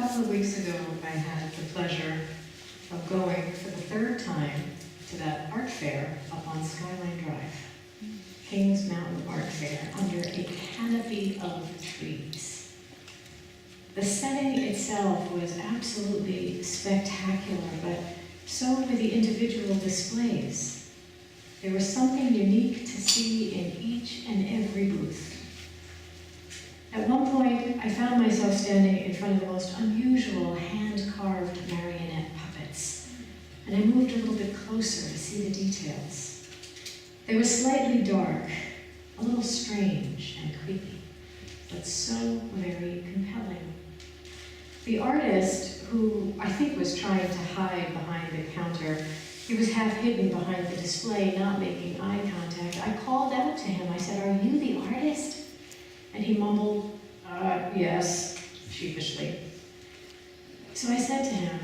couple of weeks ago, I had the pleasure of going for the third time to that art fair up on Skyline Drive, Kings Mountain Art Fair, under a canopy of trees. The setting itself was absolutely spectacular, but so were the individual displays. There was something unique to see in each and every booth. At one point, I found myself standing in front of the most unusual hand-carved marionette puppets, and I moved a little bit closer to see the details. They were slightly dark, a little strange and creepy, but so very compelling. The artist, who I think was trying to hide behind the counter, he was half hidden behind the display, not making eye contact. I called out to him. I said, "Are you the artist?" And he mumbled, yes, sheepishly. So I said to him,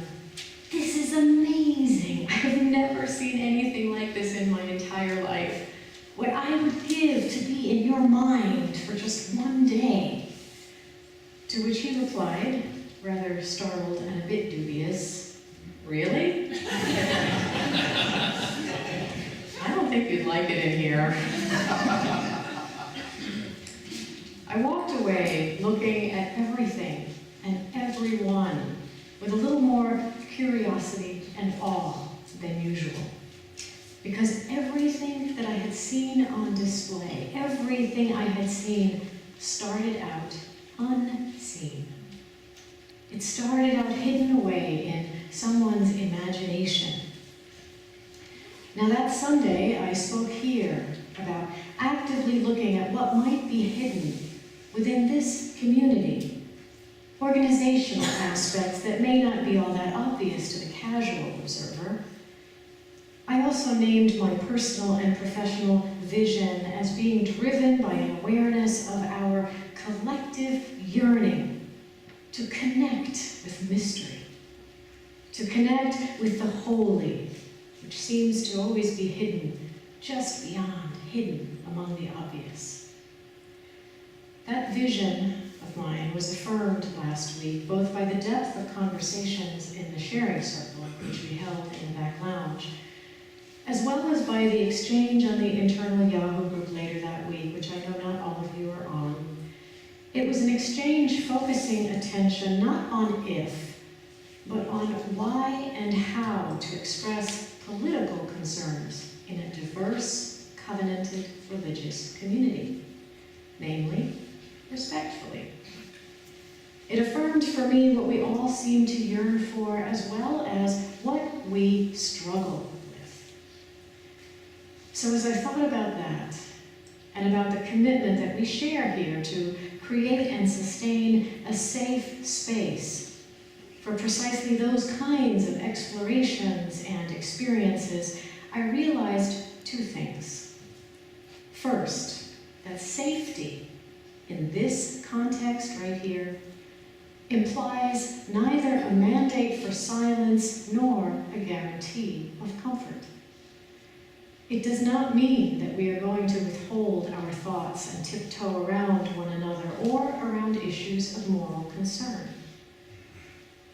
"This is amazing. I've never seen anything like this in my entire life. What I would give to be in your mind for just one day." To which he replied, rather startled and a bit dubious, "Really? I don't think you'd like it in here." I walked away looking at everything and everyone with a little more curiosity and awe than usual. Because everything that I had seen on display, everything I had seen, started out unseen. It started out hidden away in someone's imagination. Now that Sunday, I spoke here about actively looking at what might be hidden within this community, organizational aspects that may not be all that obvious to the casual observer. I also named my personal and professional vision as being driven by an awareness of our collective yearning to connect with mystery, to connect with the holy, which seems to always be hidden, just beyond, hidden among the obvious. That vision of mine was affirmed last week, both by the depth of conversations in the sharing circle, which we held in the back lounge, as well as by the exchange on the internal Yahoo group later that week, which I know not all of you are on. It was an exchange focusing attention not on if, but on why and how to express political concerns in a diverse, covenanted religious community, namely, respectfully. It affirmed for me what we all seem to yearn for, as well as what we struggle with. So as I thought about that, and about the commitment that we share here to create and sustain a safe space for precisely those kinds of explorations and experiences, I realized two things. First, that safety in this context right here implies neither a mandate for silence nor a guarantee of comfort. It does not mean that we are going to withhold our thoughts and tiptoe around one another or around issues of moral concern.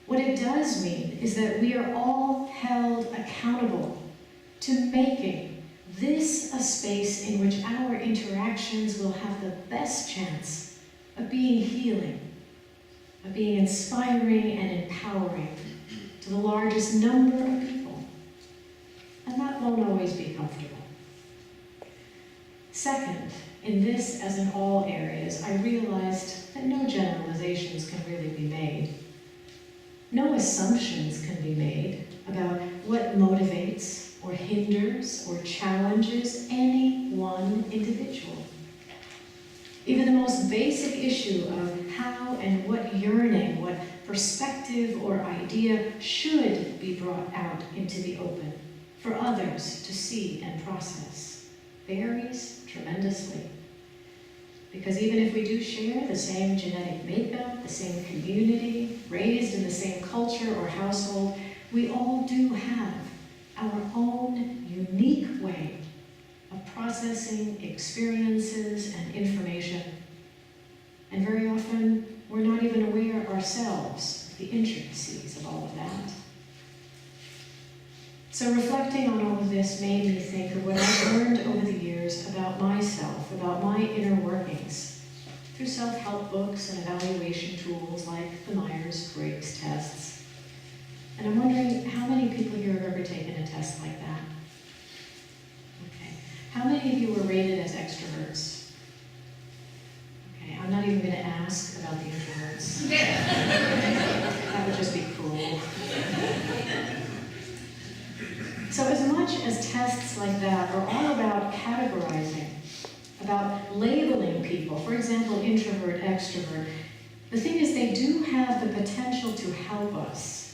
What it does mean is that we are all held accountable to making this a space in which our interactions will have the best chance of being healing, of being inspiring and empowering to the largest number of people. And that won't always be comfortable. Second, in this as in all areas, I realized that no generalizations can really be made. No assumptions can be made about what motivates or hinders or challenges any one individual. Even the most basic issue of how and what yearning, what perspective or idea should be brought out into the open for others to see and process varies tremendously. Because even if we do share the same genetic makeup, the same community, raised in the same culture or household, we all do have our own unique way of processing experiences and information. And very often, we're not even aware ourselves the intricacies of all of that. So reflecting on all of this made me think of what I've learned over the years about myself, about my inner workings, through self-help books and evaluation tools like the Myers-Briggs tests. And I'm wondering how many people here have ever taken a test like that? Okay. How many of you were rated as extroverts? Okay, I'm not even going to ask about the introverts. That would just be cruel. So as much as tests like that are all about categorizing, about labeling people, for example, introvert, extrovert, the thing is they do have the potential to help us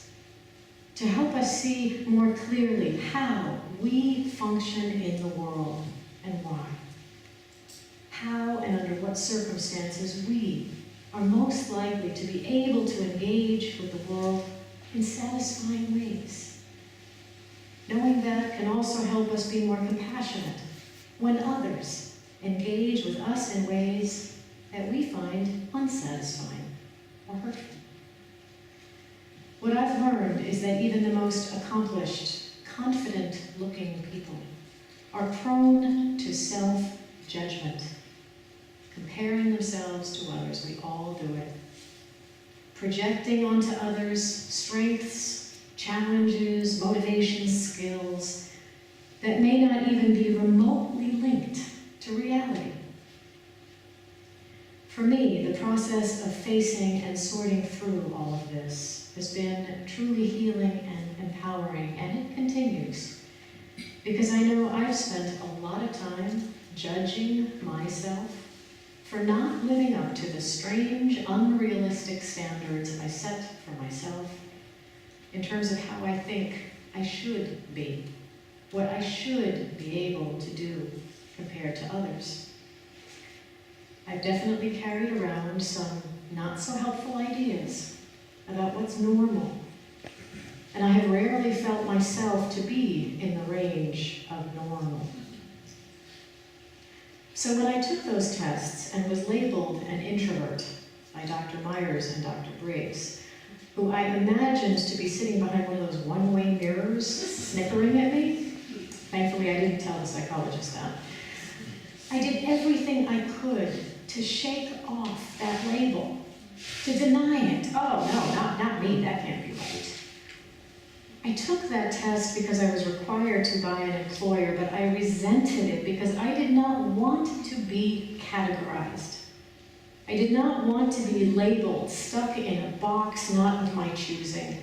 see more clearly how we function in the world and why. How and under what circumstances we are most likely to be able to engage with the world in satisfying ways. Knowing that can also help us be more compassionate when others engage with us in ways that we find unsatisfying or hurtful. What I've learned is that even the most accomplished, confident-looking people are prone to self-judgment, comparing themselves to others. We all do it. Projecting onto others strengths, challenges, motivations, skills that may not even be remotely linked to reality. For me, the process of facing and sorting through all of this has been truly healing and empowering, and it continues. Because I know I've spent a lot of time judging myself for not living up to the strange, unrealistic standards I set for myself in terms of how I think I should be, what I should be able to do compared to others. I've definitely carried around some not so helpful ideas about what's normal, and I have rarely felt myself to be in the range of normal. So when I took those tests and was labeled an introvert by Dr. Myers and Dr. Briggs, who I imagined to be sitting behind one of those one-way mirrors snickering at me, thankfully I didn't tell the psychologist that, I did everything I could to shake off that label, to deny it. Oh, no, not me, that can't be right. I took that test because I was required to by an employer, but I resented it because I did not want to be categorized. I did not want to be labeled, stuck in a box not of my choosing,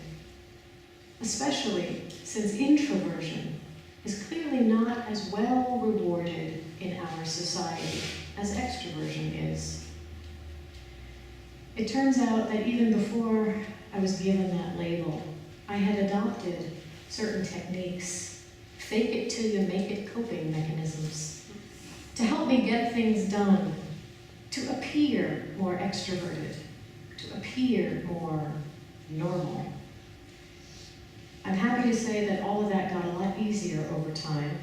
especially since introversion is clearly not as well rewarded in our society as extroversion is. It turns out that even before I was given that label, I had adopted certain techniques, fake it till you make it coping mechanisms, to help me get things done, to appear more extroverted, to appear more normal. I'm happy to say that all of that got a lot easier over time,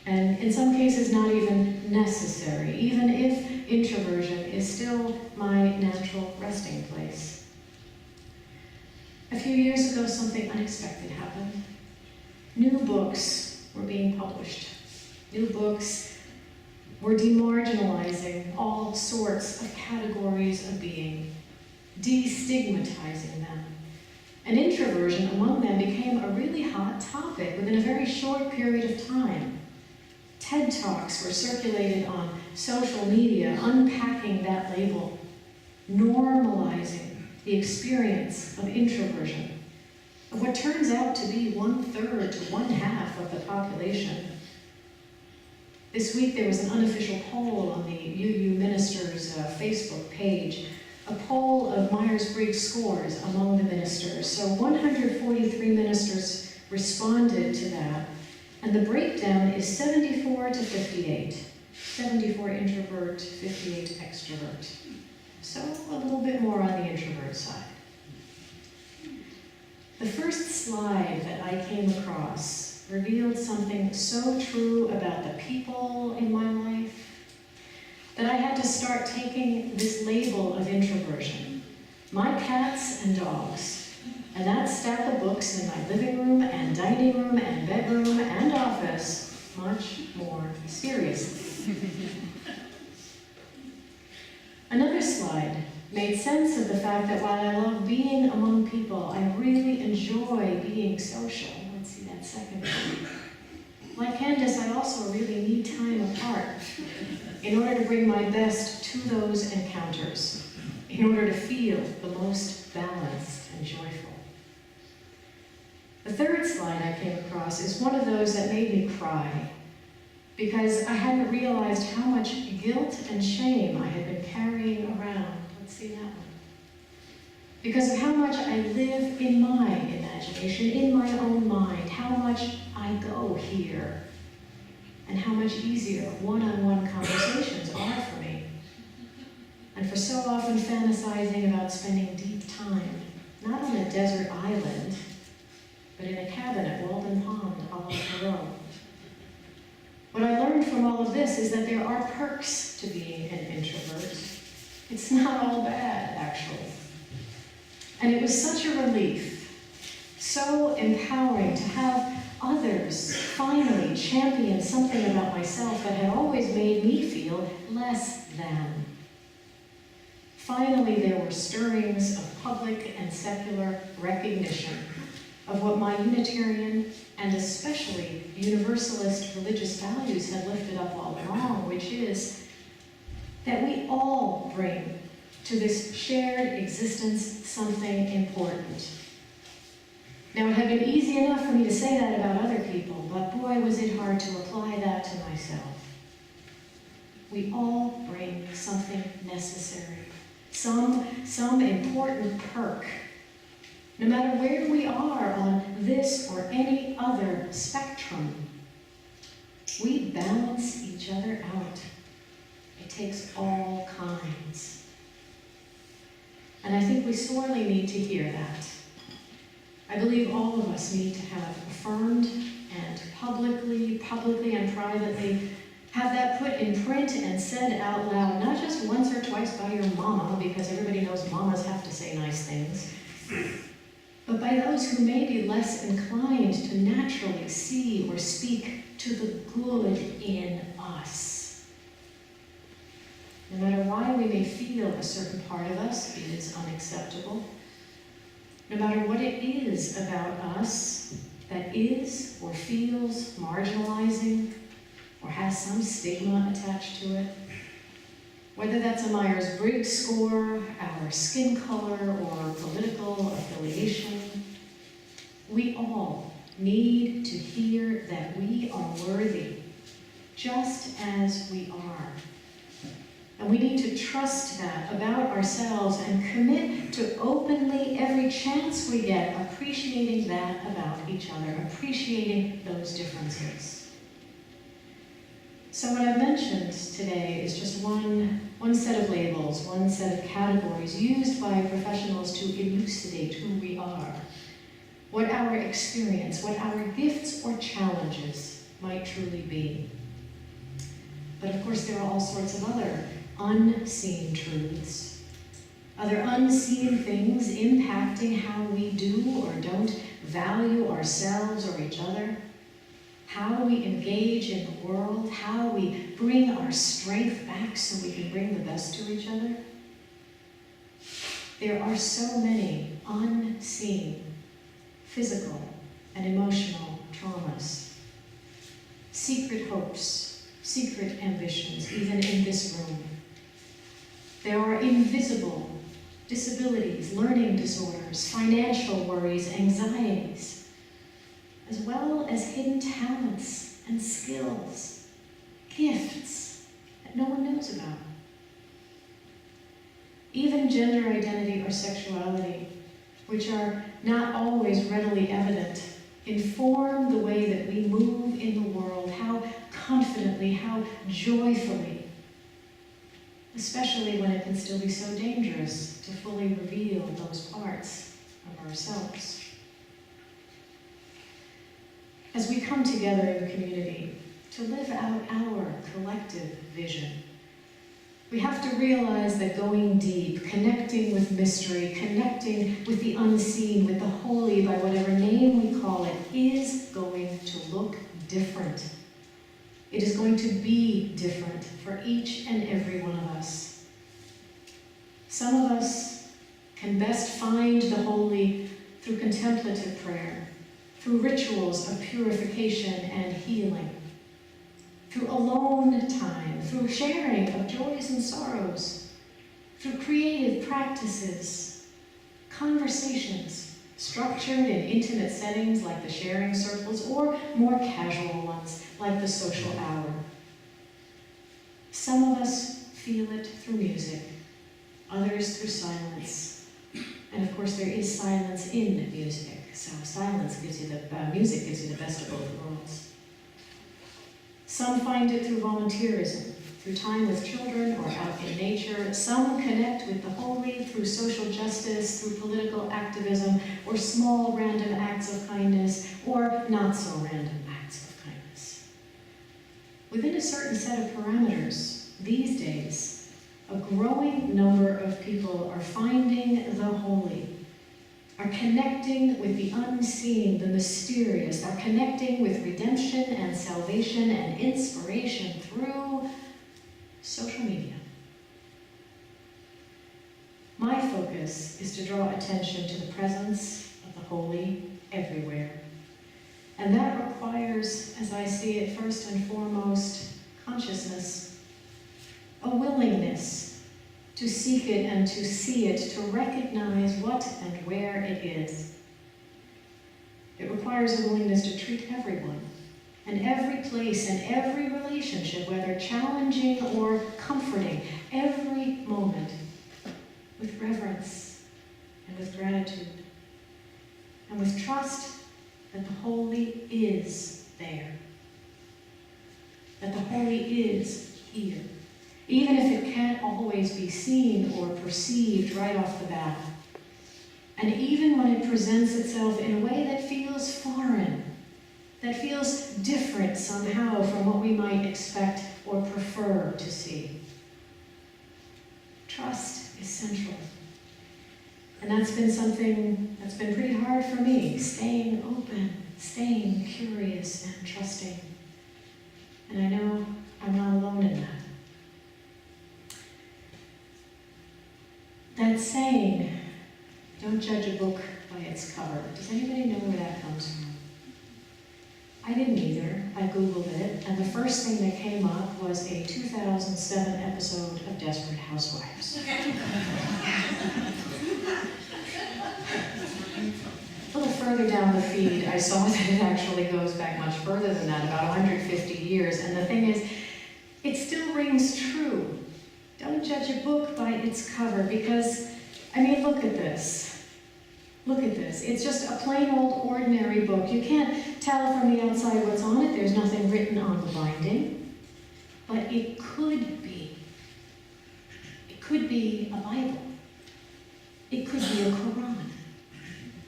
and in some cases not even necessary, even if introversion is still my natural resting place. A few years ago, something unexpected happened. New books were being published. New books were demarginalizing all sorts of categories of being, destigmatizing them. And introversion among them became a really hot topic within a very short period of time. TED Talks were circulated on social media, unpacking that label, normalizing the experience of introversion, of what turns out to be 1/3 to 1/2 of the population. This week there was an unofficial poll on the UU Ministers' Facebook page, a poll of Myers-Briggs scores among the ministers. So 143 ministers responded to that, and the breakdown is 74 to 58. 74 introvert, 58 extrovert. So a little bit more on the introvert side. The first slide that I came across revealed something so true about the people in my life that I had to start taking this label of introversion, my cats and dogs, and that stack of books in my living room and dining room and bedroom and office much more seriously. Another slide made sense of the fact that while I love being among people, I really enjoy being social. Let's see that second one. Like Candace, I also really need time apart in order to bring my best to those encounters, in order to feel the most balanced and joyful. The third slide I came across is one of those that made me cry, because I hadn't realized how much guilt and shame I had been carrying around. Let's see that one. Because of how much I live in my imagination, in my own mind, how much I go here, and how much easier one-on-one conversations are for me. And for so often fantasizing about spending deep time, not on a desert island, but in a cabin at Walden Pond, all on the road. What I learned from all of this is that there are perks to being an introvert. It's not all bad, actually. And it was such a relief, so empowering to have others finally champion something about myself that had always made me feel less than. Finally, there were stirrings of public and secular recognition of what my Unitarian and especially Universalist religious values had lifted up all along, which is that we all bring to this shared existence something important. Now, it had been easy enough for me to say that about other people, but boy, was it hard to apply that to myself. We all bring something necessary, some important perk. No matter where we are on this or any other spectrum, we balance each other out. It takes all kinds. And I think we sorely need to hear that. I believe all of us need to have affirmed and publicly and privately have that put in print and said out loud, not just once or twice by your mama, because everybody knows mamas have to say nice things, but by those who may be less inclined to naturally see or speak to the good in us. No matter why we may feel a certain part of us is unacceptable, no matter what it is about us that is or feels marginalizing or has some stigma attached to it, whether that's a Myers-Briggs score, our skin color, or political affiliation, we all need to hear that we are worthy, just as we are. And we need to trust that about ourselves and commit to openly, every chance we get, appreciating that about each other, appreciating those differences. So what I've mentioned today is just one set of labels, one set of categories used by professionals to elucidate who we are, what our experience, what our gifts or challenges might truly be. But of course, there are all sorts of other unseen truths, other unseen things impacting how we do or don't value ourselves or each other, how we engage in the world, how we bring our strength back so we can bring the best to each other. There are so many unseen physical and emotional traumas, secret hopes, secret ambitions, even in this room. There are invisible disabilities, learning disorders, financial worries, anxieties, as well as hidden talents and skills, gifts that no one knows about. Even gender identity or sexuality, which are not always readily evident, inform the way that we move in the world, how confidently, how joyfully, especially when it can still be so dangerous to fully reveal those parts of ourselves. As we come together in community to live out our collective vision, We have to realize that going deep, connecting with mystery, connecting with the unseen, with the holy, by whatever name we call it, is going to look different. It is going to be different for each and every one of us. Some of us can best find the holy through contemplative prayer, through rituals of purification and healing, through alone time, through sharing of joys and sorrows, through creative practices, conversations structured in intimate settings like the sharing circles, or more casual ones like the social hour. Some of us feel it through music, others through silence. And of course there is silence in music, so music gives you the best of both worlds. Some find it through volunteerism, through time with children or out in nature. Some connect with the holy through social justice, through political activism, or small random acts of kindness, or not so random acts of kindness. Within a certain set of parameters, these days, a growing number of people are finding the holy, are connecting with the unseen, the mysterious, are connecting with redemption and salvation and inspiration through social media. My focus is to draw attention to the presence of the holy everywhere. And that requires, as I see it, first and foremost, consciousness, a willingness to seek it and to see it, to recognize what and where it is. It requires a willingness to treat everyone and every place and every relationship, whether challenging or comforting, every moment with reverence and with gratitude and with trust that the holy is there, that the holy is here. Even if it can't always be seen or perceived right off the bat. And even when it presents itself in a way that feels foreign, that feels different somehow from what we might expect or prefer to see. Trust is central. And that's been something that's been pretty hard for me, staying open, staying curious and trusting. And I know I'm not alone in that. That saying, don't judge a book by its cover. Does anybody know where that comes from? I didn't either. I Googled it, and the first thing that came up was a 2007 episode of Desperate Housewives. A little further down the feed, I saw that it actually goes back much further than that, about 150 years. And the thing is, it still rings true. Don't judge a book by its cover, because, I mean, look at this. Look at this. It's just a plain old ordinary book. You can't tell from the outside what's on it. There's nothing written on the binding. But it could be. It could be a Bible. It could be a Quran.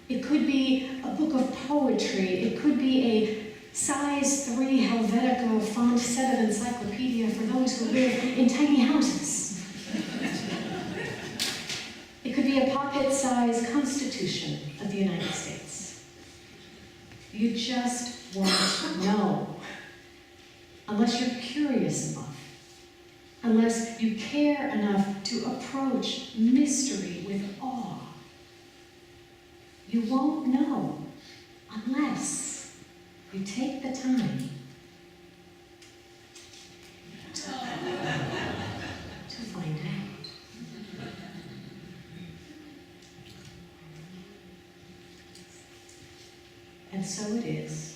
It could be a book of poetry. It could be a size 3 Helvetica font set of encyclopedia for those who live in tiny houses. It could be a pocket-sized Constitution of the United States. You just won't know unless you're curious enough, unless you care enough to approach mystery with awe. You won't know unless you take the time to find out. And so it is